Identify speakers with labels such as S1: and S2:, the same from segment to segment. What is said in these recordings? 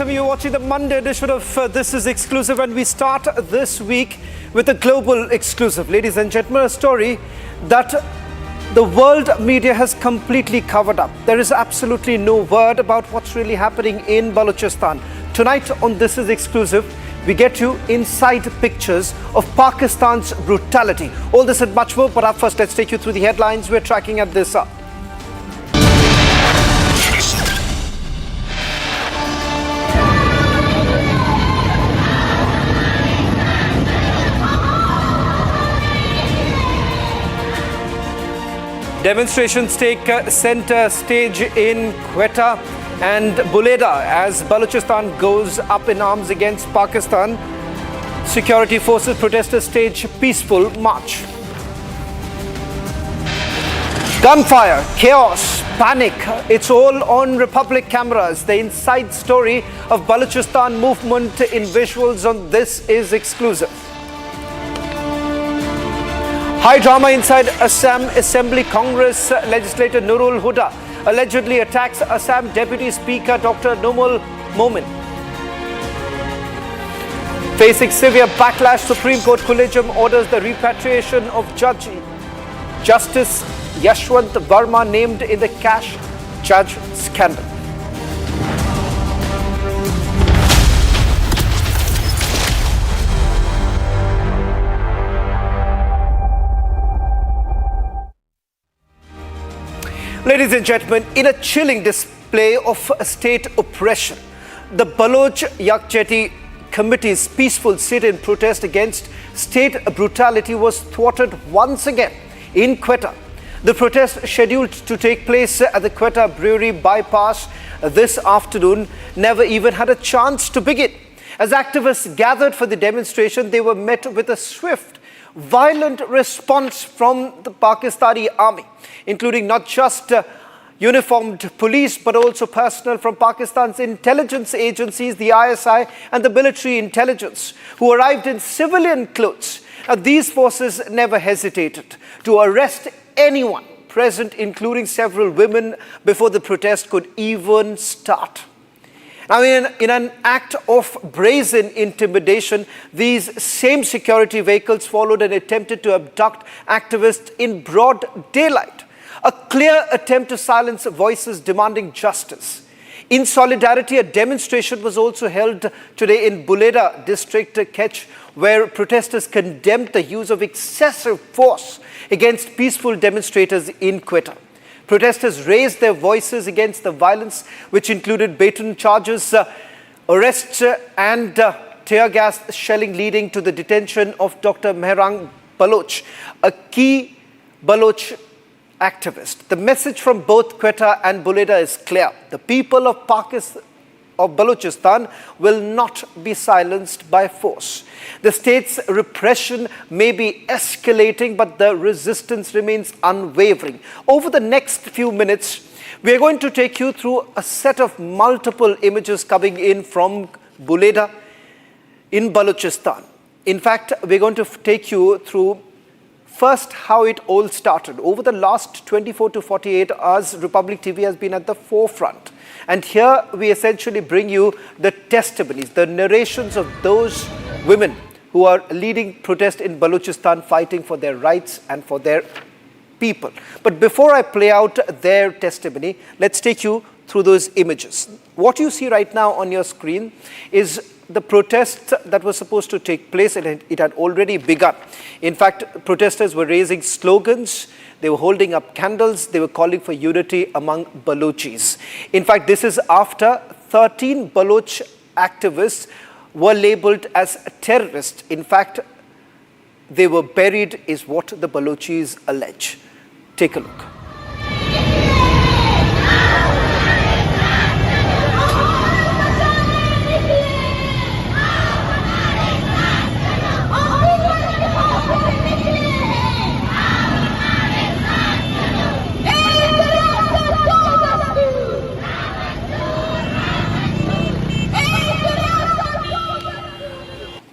S1: welcome you watching the Monday edition of This is Exclusive, and we start this week with a global exclusive. Ladies and gentlemen, a story that the world media has completely covered up. There is absolutely no word about what's really happening in Balochistan. Tonight on This is Exclusive, we get you inside pictures of Pakistan's brutality. All this and much more, but up first, let's take you through the headlines we're tracking at this hour. Demonstrations take center stage in Quetta and Buleda as Balochistan goes up in arms against Pakistan. Security forces protesters stage peaceful march. Gunfire, chaos, panic, it's all on Republic cameras. The inside story of Balochistan movement in visuals on This is Exclusive. High drama inside Assam Assembly. Congress legislator Nurul Huda allegedly attacks Assam Deputy Speaker Dr. Numul Momin. Facing severe backlash, Supreme Court Collegium orders the repatriation of Justice Yashwant Verma named in the cash judge scandal. Ladies and gentlemen, in a chilling display of state oppression, the Baloch Yakjehti Committee's peaceful sit-in protest against state brutality was thwarted once again in Quetta. The protest, scheduled to take place at the Quetta Brewery Bypass this afternoon, never even had a chance to begin. As activists gathered for the demonstration, they were met with a swift, violent response from the Pakistani army, including not just uniformed police, but also personnel from Pakistan's intelligence agencies, the ISI and the military intelligence, who arrived in civilian clothes. These forces never hesitated to arrest anyone present, including several women, before the protest could even start. Now, in an act of brazen intimidation, these same security vehicles followed and attempted to abduct activists in broad daylight. A clear attempt to silence voices demanding justice. In solidarity, a demonstration was also held today in Buleda district, Kech, where protesters condemned the use of excessive force against peaceful demonstrators in Quetta. Protesters raised their voices against the violence, which included baton charges, arrests and tear gas shelling, leading to the detention of Dr. Mahrang Baloch, a key Baloch activist. The message from both Quetta and Buleda is clear. The people of Balochistan will not be silenced by force. The state's repression may be escalating, but the resistance remains unwavering. Over the next few minutes, we are going to take you through a set of multiple images coming in from Buleda in Balochistan. In fact, we're going to take you through first how it all started. Over the last 24 to 48 hours, Republic TV has been at the forefront. And here we essentially bring you the testimonies, the narrations of those women who are leading protest in Balochistan, fighting for their rights and for their people. But before I play out their testimony, let's take you through those images. What you see right now on your screen is the protest that was supposed to take place, and it had already begun. In fact, protesters were raising slogans, they were holding up candles, they were calling for unity among Balochis. In fact, this is after 13 Baloch activists were labeled as terrorists. In fact, they were buried, is what the Balochis allege. Take a look.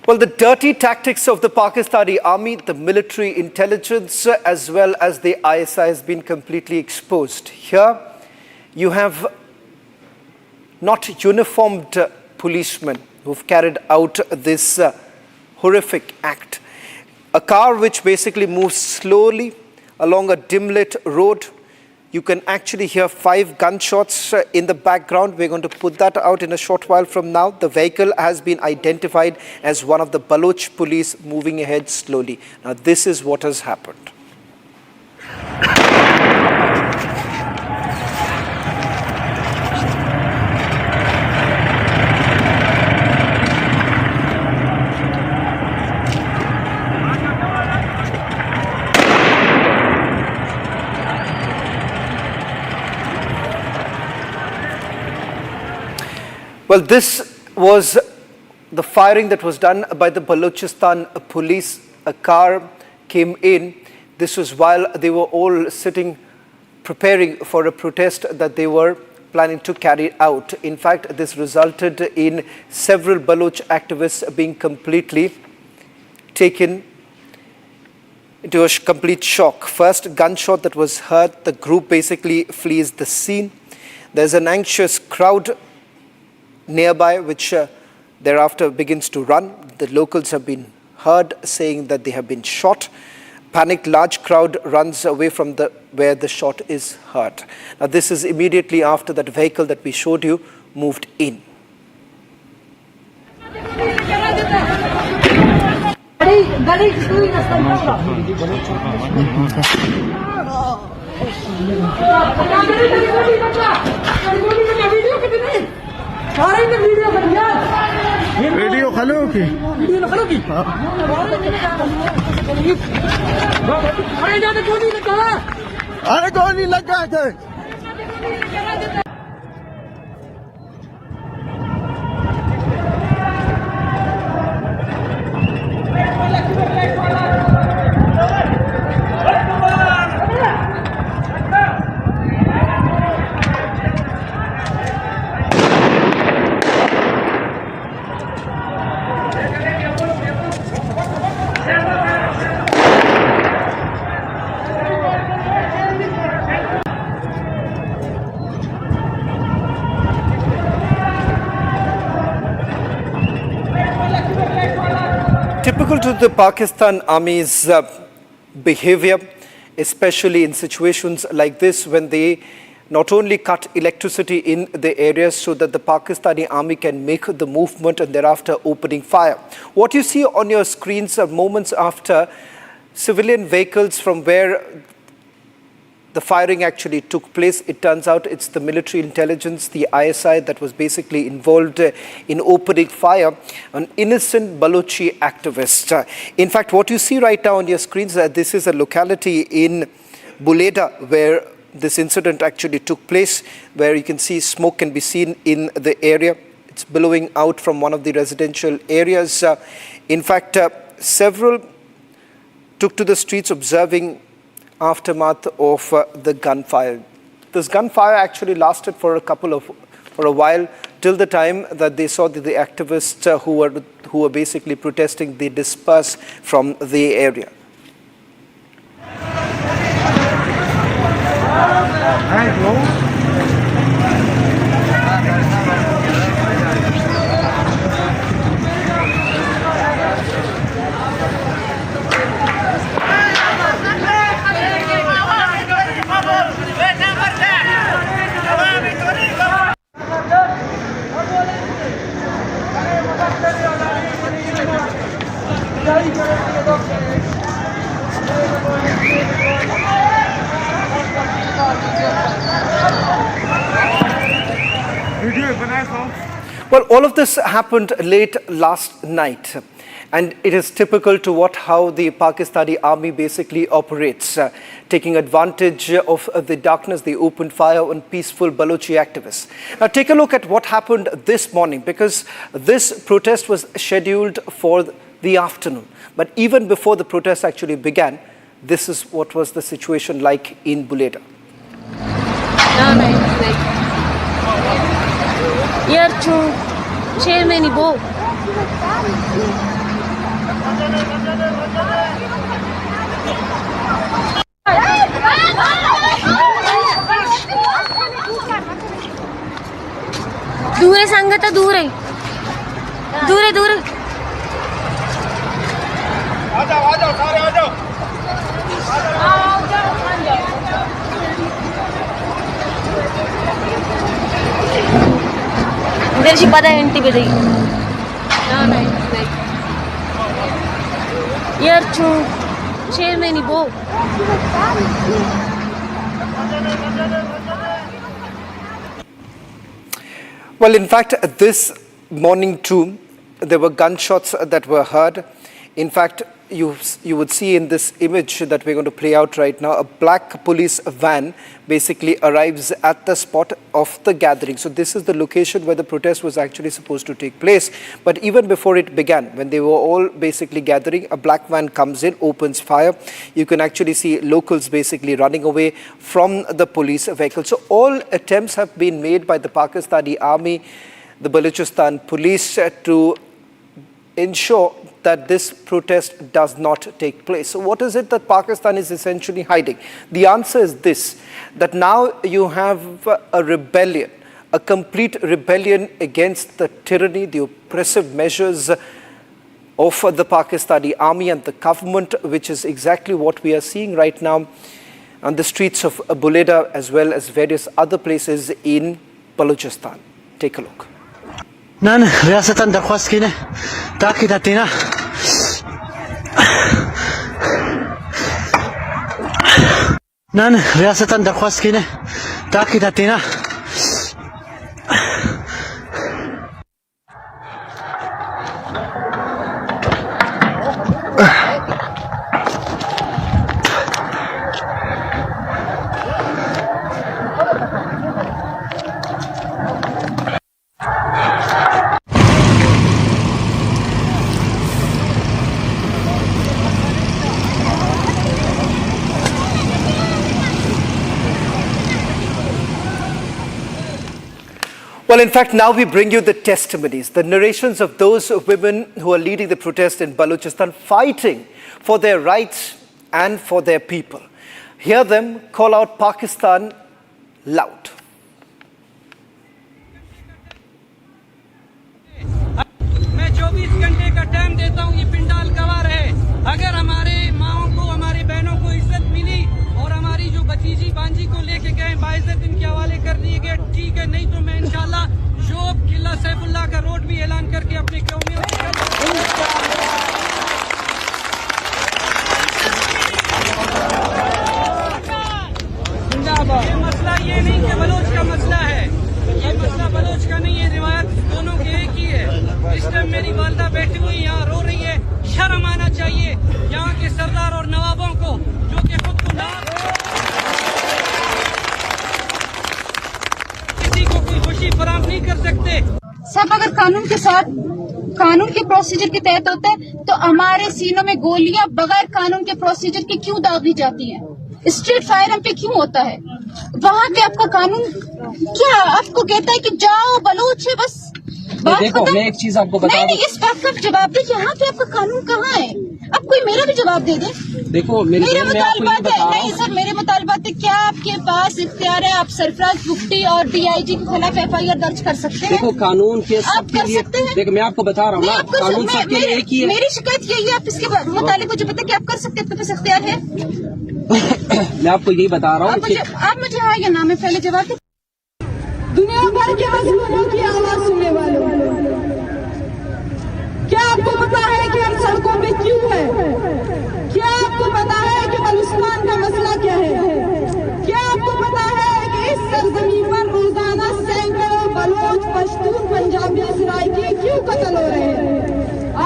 S1: Well, the dirty tactics of the Pakistani army, the military intelligence, as well as the ISI has been completely exposed. Here, you have not uniformed policemen who've carried out this horrific act. A car which basically moves slowly along a dim-lit road. You can actually hear 5 gunshots in the background. We're going to put that out in a short while from now. The vehicle has been identified as one of the Baloch police moving ahead slowly. Now, this is what has happened. Well, this was the firing that was done by the Balochistan police. A car came in. This was while they were all sitting, preparing for a protest that they were planning to carry out. In fact, this resulted in several Baloch activists being completely taken into a complete shock. First gunshot that was heard, the group basically flees the scene. There's an anxious crowd nearby, which thereafter begins to run. The locals have been heard saying that they have been shot. Panicked large crowd runs away from where the shot is heard. Now, this is immediately after that vehicle that we showed you moved in.
S2: Video खलो की अरे गोली लगा थे
S1: Typical to the Pakistan Army's behavior, especially in situations like this, when they not only cut electricity in the areas so that the Pakistani Army can make the movement and thereafter opening fire. What you see on your screens are moments after civilian vehicles from where the firing actually took place. It turns out it's the military intelligence, the ISI, that was basically involved in opening fire on innocent Balochi activists. In fact, what you see right now on your screens, this is a locality in Buleda where this incident actually took place, where you can see smoke can be seen in the area. It's billowing out from one of the residential areas. In fact, several took to the streets observing aftermath of the gunfire. This gunfire actually lasted for a while, till the time that they saw that the activists who were basically protesting, they dispersed from the area. Well, all of this happened late last night, and it is typical to how the Pakistani Army basically operates, taking advantage of the darkness. They opened fire on peaceful Balochi activists. Now take a look at what happened this morning, because this protest was scheduled for the afternoon. But even before the protest actually began, this is what was the situation like in Buleda.
S3: दूर है संगत दूर है दूर है दूर
S2: आ जाओ सारे आ जाओ
S3: इधर से पता है इंटी पे देगी यार शेर में नहीं वो
S1: Well, in fact, this morning too, there were gunshots that were heard. In fact, you would see in this image that we're going to play out right now, a black police van basically arrives at the spot of the gathering. So this is the location where the protest was actually supposed to take place. But even before it began, when they were all basically gathering, a black van comes in, opens fire. You can actually see locals basically running away from the police vehicle. So all attempts have been made by the Pakistani army, the Balochistan police to ensure that this protest does not take place. So what is it that Pakistan is essentially hiding? The answer is this, that now you have a rebellion, a complete rebellion against the tyranny, the oppressive measures of the Pakistani army and the government, which is exactly what we are seeing right now on the streets of Buleda as well as various other places in Balochistan. Take a look.
S4: نن ریاستاً درخواست کی نے تاکہ دتینا نن ریاستاً درخواست کی نے تاکہ دتینا
S1: Well, in fact, now we bring you the testimonies, the narrations of those women who are leading the protest in Balochistan, fighting for their rights and for their people. Hear them call out Pakistan loud.
S5: मैं 24 घंटे का time देता हूँ, ये पिंडाल गवाह रहे। अगर हमारे माओं को, हमारी बहनों को इज्जत मिली और हमारी जो भतीजी बांजी को लेके गए बाइज्जत इनके हवाले कर दिए गए, ठीक है, नहीं तो मैं इंशाल्लाह शोब किला सैफुल्लाह का रोड भी ऐलान करके अपने कौमियों ये मसला ये नहीं कि बलोच का मसला है, ये मसला बलोच का नहीं है, रिवायत दोनों के एक ही है। इस टाइम मेरी वालदा बैठी हुई यहाँ रो रही है, शर्म आना चाहिए यहाँ के सरदार और नवाबों को जो कि खुद को किसी को कोई खुशी फराहम नहीं कर सकते।
S6: सब अगर कानून के साथ, कानून के प्रोसीजर के तहत होते हैं तो हमारे सीनों में गोलियां बगैर कानून के प्रोसीजर के क्यों दागी जाती हैं? स्ट्रीट फायर हम पे क्यों होता है? वहाँ पे आपका कानून क्या आपको कहता है कि जाओ बलूच है बस?
S5: देखो मैं एक चीज आपको बता
S6: नहीं, इस बात का जवाब दे, यहाँ पे आपका कानून कहाँ है? अब कोई मेरा भी जवाब दे दे।
S5: देखो
S6: मेरे मुतालबात है, नहीं सर, मेरे मुतालबात है, क्या आपके पास इख्तियार है? आप सरफराज मुफ्ती और DIG के खिलाफ FIR दर्ज कर सकते हैं?
S5: देखो कानून के
S6: आप कर सकते हैं।
S5: देखो मैं आपको बता रहा हूँ ना, कानून सबके लिए एक ही है।
S6: मेरी शिकायत यही है, आप इसके मुतालिक मुझे पता है कि आप कर सकते हैं, आपके पास इख्तियार है।
S5: मैं आपको यही बता रहा हूँ।
S6: आप मुझे हाँ या ना में पहले जवाब दे। दुनिया भर के मजलूमों की आवाज सुनने वालों, क्या आपको पता है कि हम सड़कों पे क्यों है? क्या आपको पता है कि बलूचिस्तान का मसला क्या है? क्या आपको पता है कि इस सरजमीन पर रोजाना सैकड़ों बलोच, पश्तून, पंजाबी, सराइकी क्यों कत्ल हो रहे हैं?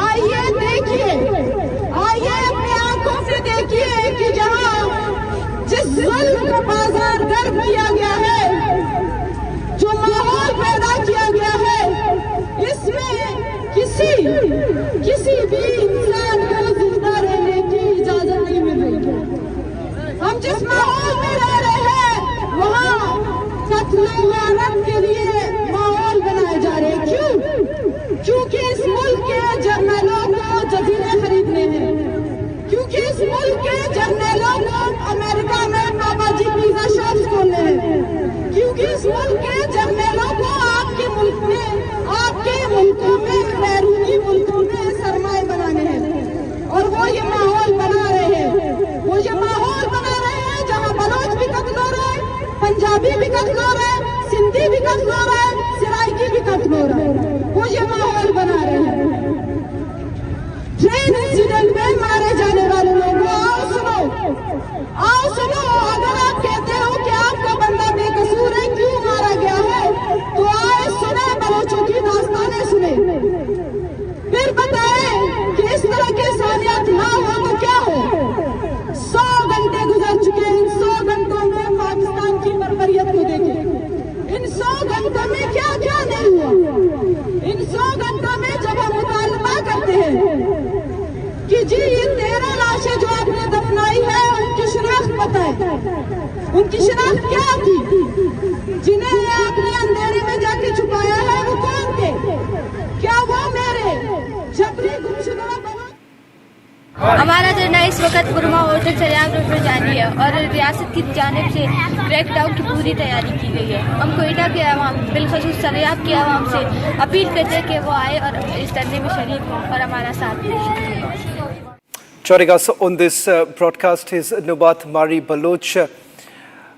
S6: आइए देखिए, आइए अपनी आंखों से देखिए कि जहां जिस जुल्म का बाजार गर्म किया गया है, जो माहौल पैदा किया गया है, इसमें किसी भी इंसान को जिंदा रहने की इजाजत नहीं मिल रही। हम जिस माहौल में रह रहे हैं वहाँ कत्ल गारत के लिए माहौल बनाए जा रहे हैं। क्यों? क्योंकि इस मुल्क के जर्नलों को जजीरे खरीदने हैं, क्योंकि इस मुल्क के जर्नलों को अमेरिका में बाबाजी पिज्जा शॉप्स खोलने हैं, क्योंकि इस मुल्क के जर्नलों को आपके मुल्क में, आपके मुल्कों में बैरूनी कत्ल हो रहा है, सिराइकी भी कत्ल हो रहा है, वो ये माहौल बना रहे हैं। ट्रेन इंसिडेंट में मारे जाने वाले लोगों, आओ सुनो, अगर आप कहते हो कि आपका बंदा बेकसूर है, क्यों मारा गया है, तो आए सुने बलोचों की दास्तानें सुने, फिर बताएं कि इस तरह के सानियात ना हो तो क्या हो। 100 घंटे गुजर चुके, इन 100 घंटों में पाकिस्तान की बर्बरियत को देखें। इन 100 घंटों में क्या क्या नहीं हुआ। इन 100 घंटों में जब हम मुतालबा करते हैं कि जी ये 13 लाशें जो आपने दफनाई है, उनकी शिनाख्त बताएं, उनकी शिनाख्त क्या थी, जिन्हें आपने अंधेरे में जाके छुपाया है, वो कौन थे, क्या वो मेरे छपरी गुमशुदा
S3: हमारा धरना इस वक्त बुरमा होटल सरियाम रोड पर जारी है और रियासत की जानिब से क्रैकडाउन की पूरी तैयारी की गई है। हम क्वेटा के अवाम, बिलखसूस सरियाम के अवाम से अपील करते हैं कि वो आए और इस धरने में शरीक हों और हमारा साथ दें।
S1: Joining us on this broadcast is Nubat Mari Baloch,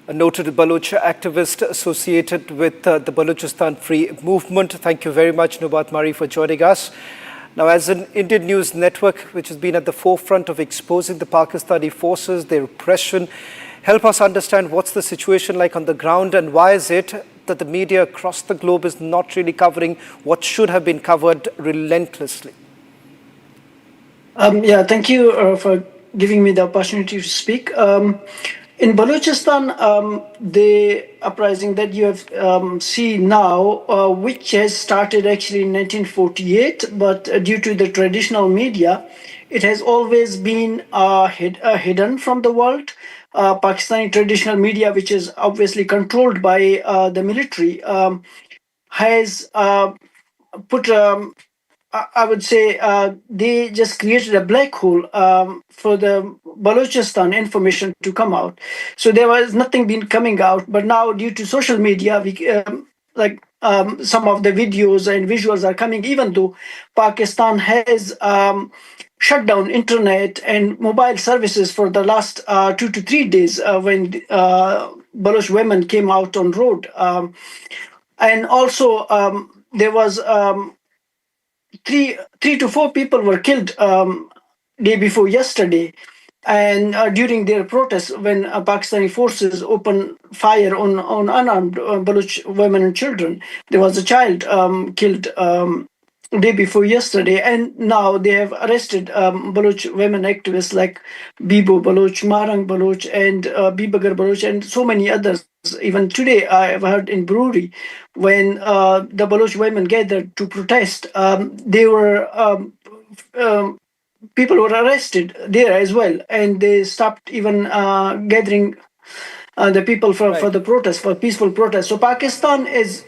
S1: a noted Baloch activist associated with the Balochistan Free Movement. Thank you very much, Nubat Mari, for joining us. Now, as an Indian news network which has been at the forefront of exposing the Pakistani forces, their repression, help us understand what's the situation like on the ground and why is it that the media across the globe is not really covering what should have been covered relentlessly?
S4: Thank you for giving me the opportunity to speak. In Balochistan, the uprising that you have seen now, which has started actually in 1948, but due to the traditional media, it has always been hidden from the world. Pakistani traditional media, which is obviously controlled by the military, has put I would say they just created a black hole for the Balochistan information to come out. So there was nothing been coming out. But now, due to social media, we some of the videos and visuals are coming. Even though Pakistan has shut down internet and mobile services for the last 2 to 3 days when Baloch women came out on road, and also there was. 3 to 4 people were killed day before yesterday, and during their protests when Pakistani forces opened fire on unarmed Baloch women and children. There was a child killed day before yesterday, and now they have arrested Baloch women activists like Bibo Baloch, Mahrang Baloch, and Bibagar Baloch, and so many others. Even today, I have heard in Brewery, when the Baloch women gathered to protest, they were people were arrested there as well, and they stopped even gathering the people for the protest, for peaceful protest. So Pakistan is,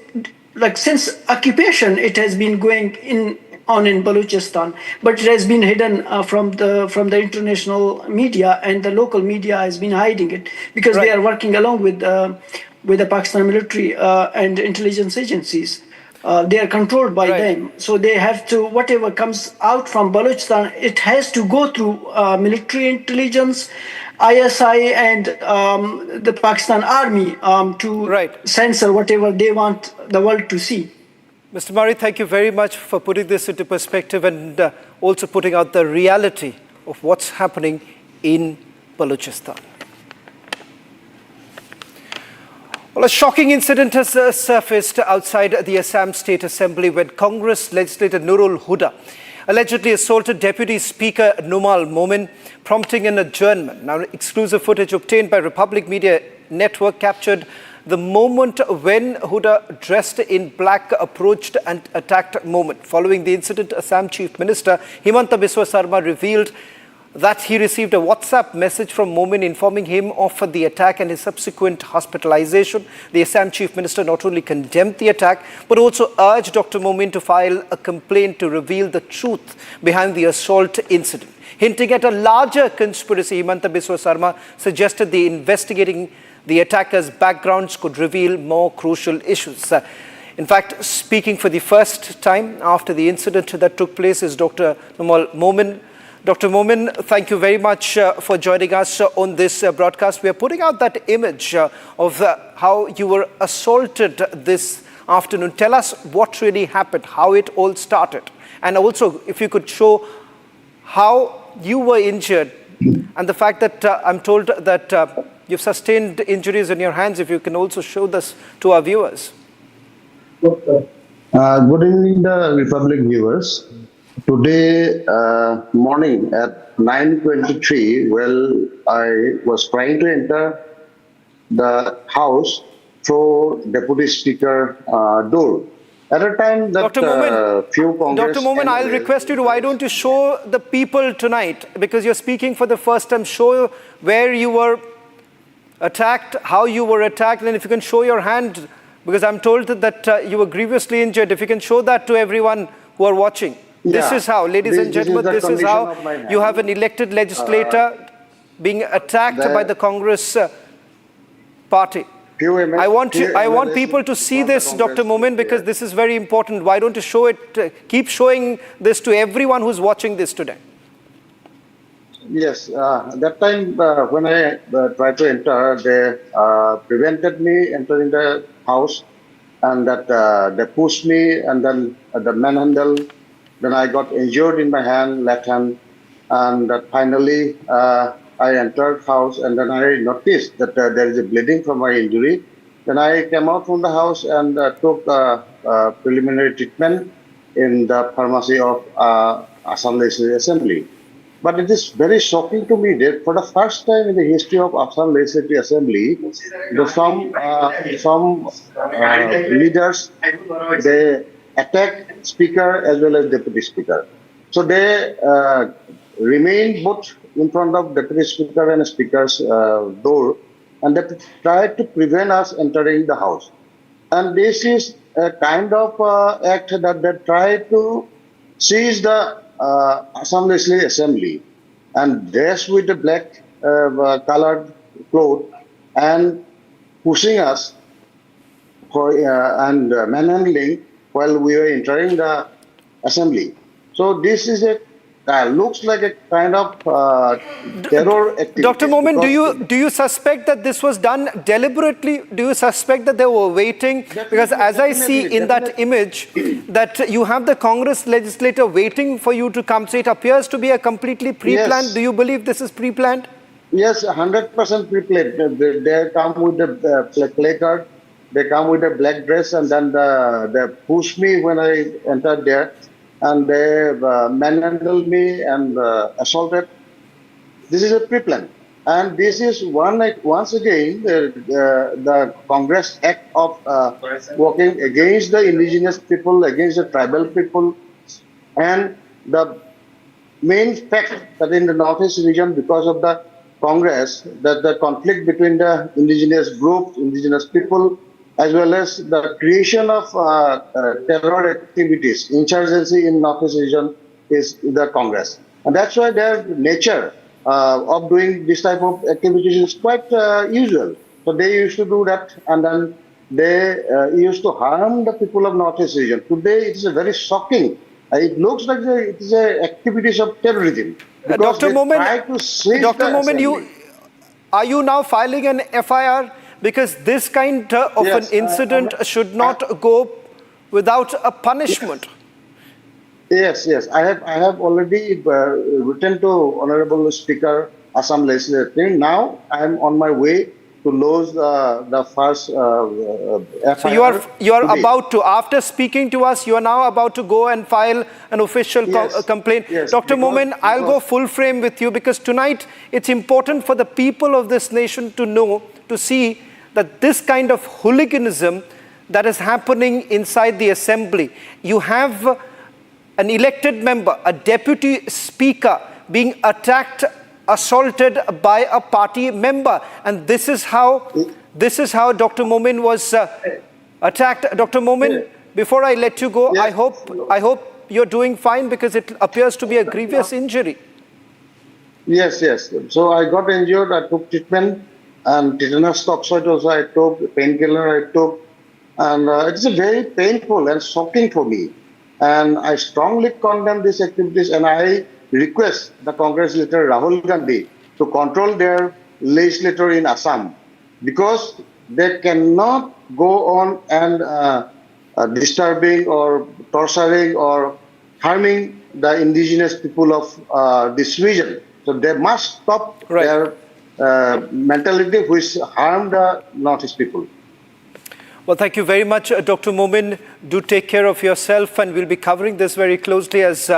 S4: like, since occupation, it has been going on in Balochistan, but it has been hidden from the international media, and the local media has been hiding it because they are working along with the Pakistan military and intelligence agencies. They are controlled by them, so they have to, whatever comes out from Balochistan, it has to go through military intelligence, ISI, and the Pakistan army to censor whatever they want the world to see.
S1: Mr. Mari, thank you very much for putting this into perspective and also putting out the reality of what's happening in Balochistan. Well, a shocking incident has surfaced outside the Assam State Assembly when Congress legislator Nurul Huda allegedly assaulted Deputy Speaker Numal Momin, prompting an adjournment. Now, exclusive footage obtained by Republic Media Network captured the moment when Huda, dressed in black, approached and attacked Momin. Following the incident, Assam Chief Minister Himanta Biswa Sarma revealed that he received a WhatsApp message from Momin informing him of the attack and his subsequent hospitalization. The Assam Chief Minister not only condemned the attack, but also urged Dr. Momin to file a complaint to reveal the truth behind the assault incident. Hinting at a larger conspiracy, Himanta Biswa Sarma suggested the investigating the attackers' backgrounds could reveal more crucial issues. In fact, speaking for the first time after the incident that took place is Dr. Numal Momin. Dr. Momin, thank you very much for joining us on this broadcast. We are putting out that image of how you were assaulted this afternoon. Tell us what really happened, how it all started. And also, if you could show how you were injured and the fact that I'm told that you've sustained injuries in your hands, if you can also show this to our viewers.
S7: Good evening, the Republic viewers. Today morning at 9:23, I was trying to enter the house through Deputy Speaker door. At a time that few Congress...
S1: Dr. Momin, I'll request you to, why don't you show the people tonight, because you're speaking for the first time, show where you were attacked, how you were attacked, and if you can show your hand, because I'm told that you were grievously injured. If you can show that to everyone who are watching. Yeah. This is how, ladies and gentlemen, this is how you have an elected legislator being attacked by the Congress party. I want people to see this, Dr. Momin, because this is very important. Why don't you show it, keep showing this to everyone who's watching this today.
S7: Yes, that time when I tried to enter, they prevented me entering the house, and that they pushed me, and then the manhandle. Then I got injured in my hand, left hand, and finally I entered house, and then I noticed that there is a bleeding from my injury. Then I came out from the house and took preliminary treatment in the pharmacy of Assam Legislative Assembly. But it is very shocking to me that for the first time in the history of Assam Legislative Assembly, some leaders, they attack Speaker as well as Deputy Speaker. So they remain both in front of Deputy Speaker and Speaker's door, and they try to prevent us entering the house. And this is a kind of act that they try to seize the Assam Legislative Assembly and dress with the black colored cloth and pushing us for and manhandling while we were entering the assembly. So this is a looks like a kind of terror activity.
S1: Dr. Momin, do you suspect that this was done deliberately? Do you suspect that they were waiting? Because as I see in that image, that you have the Congress legislator waiting for you to come. So it appears to be a completely pre-planned. Yes. Do you believe this is pre-planned?
S7: Yes, 100% pre-planned. They come with the placard. They come with a black dress, and then they push me when I entered there. And they manhandled me and assaulted. This is a pre-plan. And this is once again the Congress act of working against the indigenous people, against the tribal people. And the main fact that in the Northeast region, because of the Congress, that the conflict between the indigenous groups, indigenous people, as well as the creation of terror activities, insurgency in Northeast region is the Congress. And that's why their nature of doing this type of activities is quite usual. So they used to do that, and then they used to harm the people of Northeast region. Today it is a very shocking. It looks like it is a activities of terrorism.
S1: Dr. Momin, are you now filing an FIR? Because this kind of an incident should not go without a punishment.
S7: Yes. I have already written to Honorable Speaker, Assam Legislature. Now I am on my way to lodge the first FIR.
S1: So you are about to, after speaking to us, you are now about to go and file an official complaint.
S7: Yes,
S1: Dr. Momin, I'll go full frame with you, because tonight it's important for the people of this nation to know, to see that this kind of hooliganism that is happening inside the assembly. You have an elected member, a deputy speaker, being attacked, assaulted by a party member, and this is how Dr. Momin was attacked. Dr. Momin, before I let you go, I hope you're doing fine, because it appears to be a grievous injury.
S7: Yes. So I got injured. I took treatment. And tetanus toxoid also I took, painkiller I took, and it's a very painful and shocking for me. And I strongly condemn these activities, and I request the Congress leader Rahul Gandhi to control their legislature in Assam, because they cannot go on and disturbing or torturing or harming the indigenous people of this region. So they must stop their mentality which harm the Northeast people.
S1: Well, thank you very much, Dr. Momin. Do take care of yourself, and we'll be covering this very closely as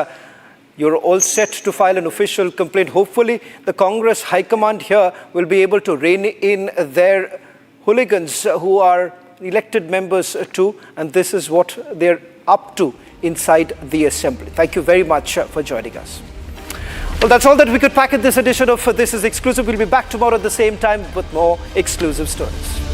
S1: you're all set to file an official complaint. Hopefully, the Congress High Command here will be able to rein in their hooligans who are elected members too, and this is what they're up to inside the Assembly. Thank you very much for joining us. Well, that's all that we could pack in this edition of This Is Exclusive. We'll be back tomorrow at the same time with more exclusive stories.